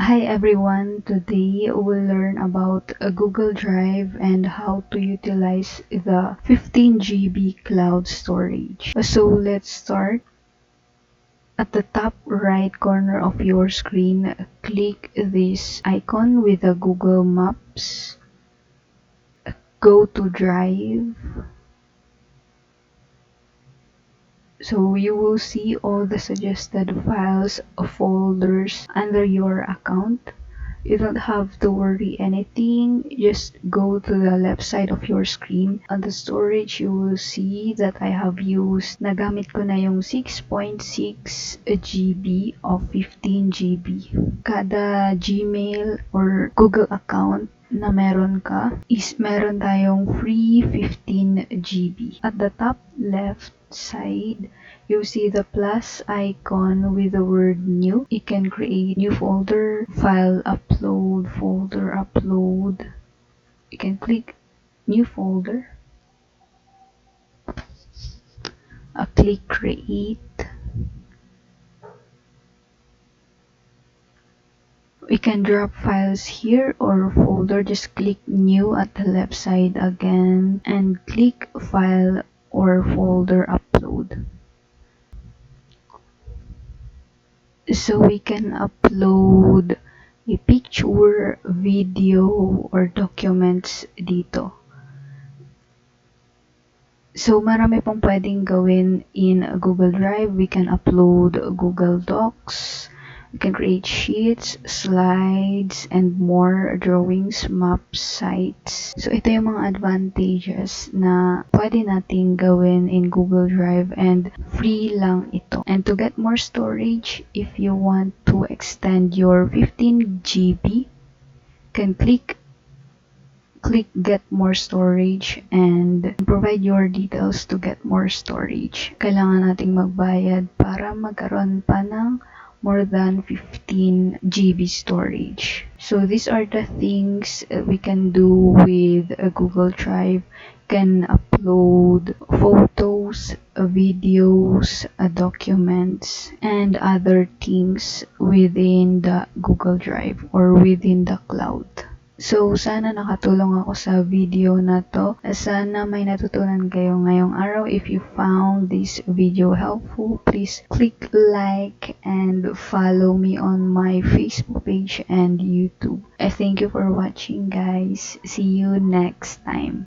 Hi everyone, today we'll learn about a Google Drive and how to utilize the 15 GB cloud storage. So let's start. At the top right corner of your screen, click this icon with the Google Maps. Go to Drive. So you will see all the suggested files or folders under your account. You don't have to worry anything, just go to the left side of your screen. On the storage, you will see that I have used, nagamit ko na yung 6.6 GB of 15 GB. Kada Gmail or Google account na meron ka is meron tayong free 15 GB. At the top left side, you see the plus icon with the word new. You can create new folder, file upload, folder upload. You can click new folder. Click create. We can drop files here or folder. Just click new at the left side again and click file or folder upload. So we can upload a picture, video, or documents dito. So marami pong pwedeng gawin in Google Drive. We can upload Google Docs. We can create sheets, slides, and more drawings, maps, sites. So ito yung mga advantages na pwede nating gawin in Google Drive and free lang ito. And to get more storage, if you want to extend your 15 GB, can click get more storage and provide your details to get more storage. Kailangan nating magbayad para magkaroon pa ng more than 15 GB storage. So these are the things we can do with a Google Drive. Can upload photos, videos, documents, and other things within the Google Drive or within the cloud. So, sana nakatulong ako sa video na to. Sana may natutunan kayo ngayong araw. If you found this video helpful, please click like and follow me on my Facebook page and YouTube. I thank you for watching, guys. See you next time.